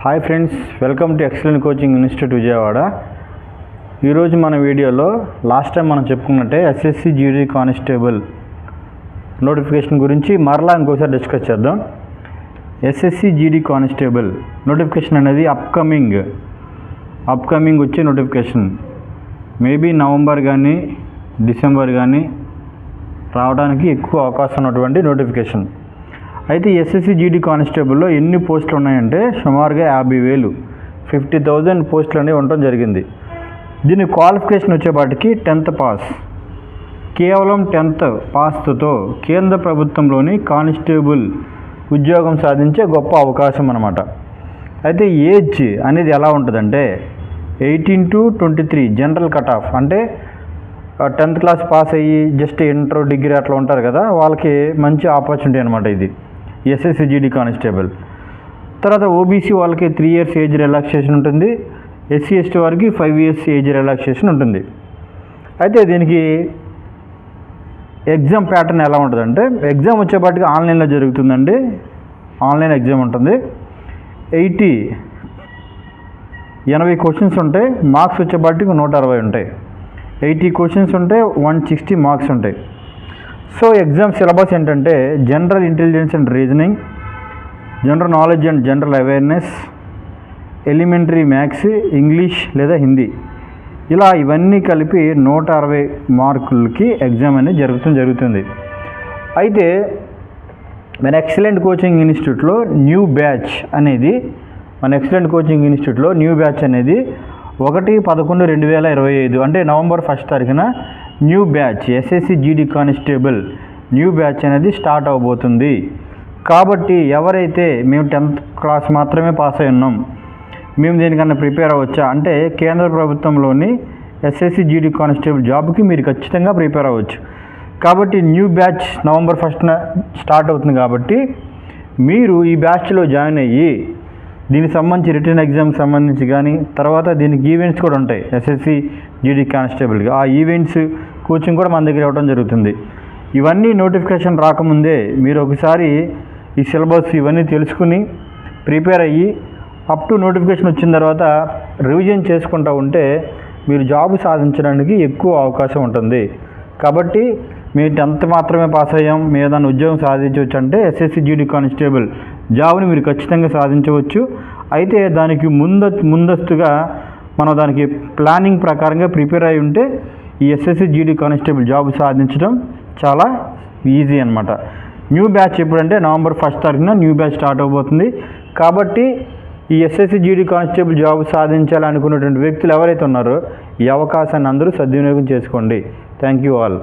Hi friends, welcome to excellent coaching institute Vijayawada. ఈరోజు మన వీడియోలో లాస్ట్ టైం మనం చెప్పుకున్నట్టే ఎస్ఎస్సి జీడీ కానిస్టేబుల్ నోటిఫికేషన్ గురించి మరలా ఇంకోసారి డిస్కస్ చేద్దాం. ఎస్ఎస్సి జీడీ కానిస్టేబుల్ నోటిఫికేషన్ అనేది అప్కమింగ్ వచ్చే నోటిఫికేషన్. మేబీ నవంబర్ కానీ డిసెంబర్ కానీ రావడానికి ఎక్కువ అవకాశం ఉన్నటువంటి నోటిఫికేషన్. అయితే ఎస్ఎస్సి జీడీ కానిస్టేబుల్లో ఎన్ని పోస్టులు ఉన్నాయంటే సుమారుగా 50,000 పోస్టులు అనేవి ఉండటం జరిగింది. దీని క్వాలిఫికేషన్ వచ్చేపాటికి 10th పాస్. కేవలం 10th పాస్తో కేంద్ర ప్రభుత్వంలోని కానిస్టేబుల్ ఉద్యోగం సాధించే గొప్ప అవకాశం అన్నమాట. అయితే ఏజ్ అనేది ఎలా ఉంటుందంటే 18 to 23 జనరల్ కట్ ఆఫ్. అంటే 10th క్లాస్ పాస్ అయ్యి జస్ట్ ఇంటర్ డిగ్రీ అట్లా ఉంటారు కదా, వాళ్ళకి మంచి ఆపర్చునిటీ అనమాట ఇది ఎస్ఎస్సి జీడీ కానిస్టేబుల్. తర్వాత ఓబీసీ వాళ్ళకి 3 years ఏజ్ రిలాక్సేషన్ ఉంటుంది. ఎస్సీ ఎస్టీ వారికి 5 years ఏజ్ రిలాక్సేషన్ ఉంటుంది. అయితే దీనికి ఎగ్జామ్ ప్యాటర్న్ ఎలా ఉంటుందంటే, ఎగ్జామ్ వచ్చేపాటికి ఆన్లైన్లో జరుగుతుందండి. ఆన్లైన్ ఎగ్జామ్ ఉంటుంది. 80 క్వశ్చన్స్ ఉంటాయి. మార్క్స్ వచ్చేపాటికి 160 ఉంటాయి. 80 క్వశ్చన్స్ ఉంటాయి, 160 మార్క్స్ ఉంటాయి. సో ఎగ్జామ్ సిలబస్ ఏంటంటే general intelligence and reasoning, general knowledge and general awareness, elementary maths, English లేదా హిందీ, ఇలా ఇవన్నీ కలిపి 160 మార్కులకి ఎగ్జామ్ అనేది జరుగుతుంది. అయితే మన ఎక్సలెంట్ కోచింగ్ ఇన్స్టిట్యూట్లో న్యూ బ్యాచ్ అనేది 1/11/2025 అంటే నవంబర్ 1st తారీఖున new batch SSC GD constable new batch అనేది స్టార్ట్ అవబోతుంది. కాబట్టి ఎవరైతే మేము 10th క్లాస్ మాత్రమే పాస్ అయి ఉన్నాం, మేము దేనికన్నా ప్రిపేర్ అవ్వచ్చా అంటే కేంద్ర ప్రభుత్వంలోని ఎస్ఎస్సి జీడీ కానిస్టేబుల్ జాబ్కి మీరు ఖచ్చితంగా ప్రిపేర్ అవ్వచ్చు. కాబట్టి new batch November 1st start అవుతుంది. కాబట్టి మీరు ఈ బ్యాచ్లో జాయిన్ అయ్యి దీనికి సంబంధించి రిటర్న్ ఎగ్జామ్కి సంబంధించి కానీ, తర్వాత దీనికి ఈవెంట్స్ కూడా ఉంటాయి ఎస్ఎస్సి జీడీ కానిస్టేబుల్గా. ఆ ఈవెంట్స్ కోచింగ్ కూడా మన దగ్గర ఇవ్వడం జరుగుతుంది. ఇవన్నీ నోటిఫికేషన్ రాకముందే మీరు ఒకసారి ఈ సిలబస్ ఇవన్నీ తెలుసుకుని ప్రిపేర్ అయ్యి అప్ టు నోటిఫికేషన్ వచ్చిన తర్వాత రివిజన్ చేసుకుంటూ ఉంటే మీరు జాబ్ సాధించడానికి ఎక్కువ అవకాశం ఉంటుంది. కాబట్టి మీరు 10th మాత్రమే పాస్ అయ్యాం, మీరు ఏదైనా ఉద్యోగం సాధించవచ్చు అంటే ఎస్ఎస్సి జీడీ కానిస్టేబుల్ జాబ్ని మీరు ఖచ్చితంగా సాధించవచ్చు. అయితే దానికి ముందస్తుగా మనం దానికి ప్లానింగ్ ప్రకారంగా ప్రిపేర్ అయి ఉంటే ఈ ఎస్ఎస్సి జీడీ కానిస్టేబుల్ జాబ్ సాధించడం చాలా ఈజీ అనమాట. న్యూ బ్యాచ్ ఎప్పుడంటే నవంబర్ 1st తారీఖున న్యూ బ్యాచ్ స్టార్ట్ అవబోతుంది. కాబట్టి ఈ ఎస్ఎస్సి జీడీ కానిస్టేబుల్ జాబ్ సాధించాలనుకున్నటువంటి వ్యక్తులు ఎవరైతే ఉన్నారో ఈ అవకాశాన్ని అందరూ సద్వినియోగం చేసుకోండి. Thank you all.